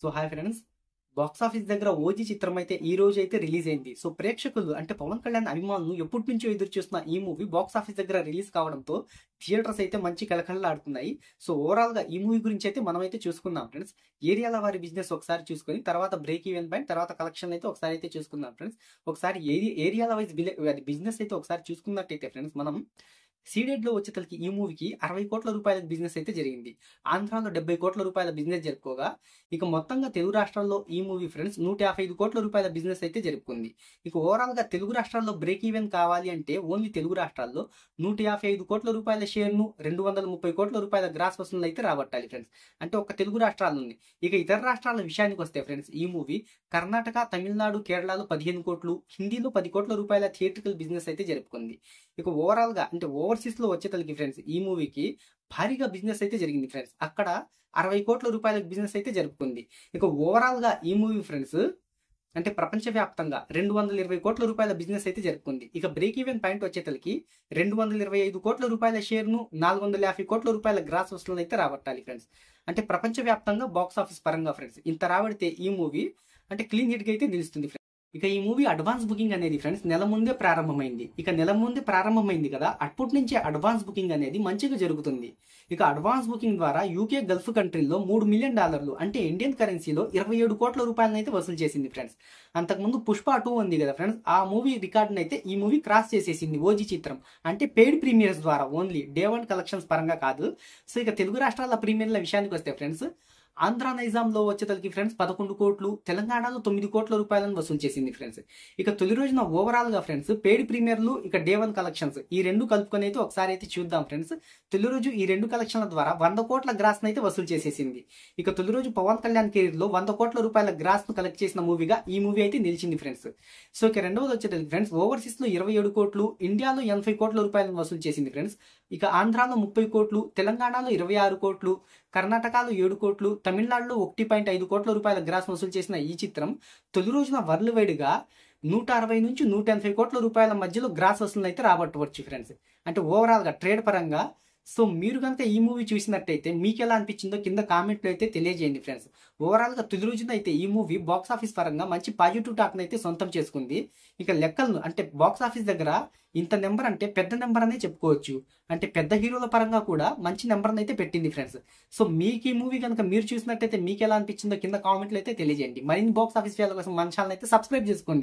So hi friends, box office దగ్గర OG చిత్రం అయితే ఈ రోజు అయితే రిలీజ్ అయింది. సో ప్రేక్షకులు అంటే పవన్ కళ్యాణ్ అభిమానులు ఎప్పటి నుంచో ఎదురు చూస్తున్న ఈ మూవీ బాక్స్ ఆఫీస్ దగ్గర రిలీజ్ కావడంతో థియేటర్స్ అయితే మంచి కలకలలాడుతున్నాయి. సో ఓవరాల్ గా ఈ మూవీ గురించి అయితే మనం అయితే చూసుకుందాం ఫ్రెండ్స్. ఏరియాల వారి బిజినెస్ ఒకసారి చూసుకొని తర్వాత బ్రేక్ ఈవెన్ పాయింట్ తర్వాత కలెక్షన్ అయితే ఒకసారి అయితే చూసుకుందాం ఫ్రెండ్స్. ఒకసారి ఏరియాల వైజ్ బిజినెస్ అయితే ఒకసారి చూసుకున్నట్టయితే ఫ్రెండ్స్, మనం సీడెడ్ లో వచ్చేసరికి ఈ మూవీకి 60 కోట్ల రూపాయల బిజినెస్ అయితే జరిగింది. ఆంధ్రాలో 70 కోట్ల రూపాయల బిజినెస్ జరుపుకోగా, ఇక మొత్తంగా తెలుగు రాష్ట్రాల్లో ఈ మూవీ ఫ్రెండ్స్ 155 కోట్ల రూపాయల బిజినెస్ అయితే జరుపుకుంది. ఇక ఓవరాల్ గా తెలుగు రాష్ట్రాల్లో బ్రేక్ ఈవెన్ కావాలి అంటే ఓన్లీ తెలుగు రాష్ట్రాల్లో 155 కోట్ల రూపాయల షేర్ ను 230 కోట్ల రూపాయల గ్రాస్ వసూలు అయితే రాబట్టాలి ఫ్రెండ్స్. అంటే ఒక తెలుగు రాష్ట్రాల నుండి. ఇక ఇతర రాష్ట్రాల విషయానికి వస్తే ఫ్రెండ్స్, ఈ మూవీ కర్ణాటక, తమిళనాడు, కేరళలో 15 కోట్లు, హిందీలో 10 కోట్ల రూపాయల థియేట్రికల్ బిజినెస్ అయితే జరుపుకుంది. ఇక ఓవరాల్ గా అంటే ఓవర్సీస్ లో వచ్చేతలకి ఫ్రెండ్స్, ఈ మూవీకి భారీగా బిజినెస్ అయితే జరిగింది ఫ్రెండ్స్. అక్కడ 60 కోట్ల రూపాయల బిజినెస్ అయితే జరుపుకుంది. ఇక ఓవరాల్ గా ఈ మూవీ ఫ్రెండ్స్ అంటే ప్రపంచవ్యాప్తంగా 220 కోట్ల రూపాయల బిజినెస్ అయితే జరుపుకుంది. ఇక బ్రేక్ ఈవెన్ పాయింట్ వచ్చేతలకి 225 కోట్ల రూపాయల షేర్ ను 450 కోట్ల రూపాయల గ్రాస్ వసూలు అయితే రాబట్టాలి ఫ్రెండ్స్. అంటే ప్రపంచవ్యాప్తంగా బాక్స్ ఆఫీస్ పరంగా ఫ్రెండ్స్ ఇంత రాబడితే ఈ మూవీ అంటే క్లీన్ హిట్ గా అయితే నిలుస్తుంది ఫ్రెండ్స్. ఇక ఈ మూవీ అడ్వాన్స్ బుకింగ్ అనేది ఫ్రెండ్స్ నెల ముందే ప్రారంభమైంది. ఇక నెల ముందే ప్రారంభమైంది కదా, అప్పటి నుంచే అడ్వాన్స్ బుకింగ్ అనేది మంచిగా జరుగుతుంది. ఇక అడ్వాన్స్ బుకింగ్ ద్వారా యూకే గల్ఫ్ కంట్రీలో $3 మిలియన్ అంటే ఇండియన్ కరెన్సీలో 27 కోట్ల రూపాయలను అయితే వసూలు చేసింది ఫ్రెండ్స్. అంతకుముందు పుష్ప 2 ఉంది కదా ఫ్రెండ్స్, ఆ మూవీ రికార్డును అయితే ఈ మూవీ క్రాస్ చేసేసింది ఓజీ చిత్రం. అంటే పెయిడ్ ప్రీమియర్స్ ద్వారా ఓన్లీ డే 1 కలెక్షన్స్ పరంగా కాదు. సో ఇక తెలుగు రాష్ట్రాల ప్రీమియర్ల విషయానికి వస్తే ఫ్రెండ్స్, ఆంధ్ర నైజాంలో వచ్చేతలకి ఫ్రెండ్స్ 11 కోట్లు, తెలంగాణలో 9 కోట్ల రూపాయలను వసూలు చేసింది ఫ్రెండ్స్. ఇక తొలి రోజున ఓవరాల్ గా ఫ్రెండ్స్ పెయిడ్ ప్రీమియర్లు ఇక డే 1 కలెక్షన్స్ ఈ రెండు కలుపుకొని అయితే ఒకసారి అయితే చూద్దాం ఫ్రెండ్స్. తొలి రోజు ఈ రెండు కలెక్షన్ల ద్వారా 100 కోట్ల గ్రాస్ అయితే వసూలు చేసేసింది. ఇక తొలి రోజు పవన్ కళ్యాణ్ కెరీర్ లో 100 కోట్ల రూపాయల గ్రాస్ ను కలెక్ట్ చేసిన మూవీగా ఈ మూవీ అయితే నిలిచింది ఫ్రెండ్స్. సో ఇక రెండవది వచ్చేటప్పుడు ఫ్రెండ్స్ ఓవర్సీస్ లో 27 కోట్లు, ఇండియాలో 80 కోట్ల రూపాయలను వసూలు చేసింది ఫ్రెండ్స్. ఇక ఆంధ్రాలో 30 కోట్లు, తెలంగాణలో 26 కోట్లు, కర్ణాటకలో 7 కోట్లు, తమిళనాడులో 1.5 కోట్ల రూపాయల గ్రాస్ వసూలు చేసిన ఈ చిత్రం తొలి రోజున వరల్డ్ వైడ్ గా 160 నుంచి 180 కోట్ల రూపాయల మధ్యలో గ్రాస్ వసూలు అయితే రాబట్టవచ్చు ఫ్రెండ్స్. అంటే ఓవరాల్ గా ట్రేడ్ పరంగా. సో మీరు కనుక ఈ మూవీ చూసినట్టయితే మీకు ఎలా అనిపించిందో కింద కామెంట్లో అయితే తెలియజేయండి ఫ్రెండ్స్. ఓవరాల్ గా తొలి రోజున అయితే ఈ మూవీ బాక్స్ ఆఫీస్ పరంగా మంచి పాజిటివ్ టాక్ అయితే సొంతం చేసుకుంది. ఇక లెక్కలను అంటే బాక్స్ ఆఫీస్ దగ్గర ఇంత నెంబర్ అంటే పెద్ద నెంబర్ అనే చెప్పుకోవచ్చు. అంటే పెద్ద హీరోల పరంగా కూడా మంచి నెంబర్ అయితే పెట్టింది ఫ్రెండ్స్. సో మీకు ఈ మూవీ కనుక మీరు చూసినట్టయితే మీకు ఎలా అనిపించిందో కింద కామెంట్లో అయితే తెలియజేయండి. మరిన్ని బాక్స్ ఆఫీస్ విషయాల కోసం మన ఛానల్ అయితే సబ్స్క్రైబ్ చేసుకోండి.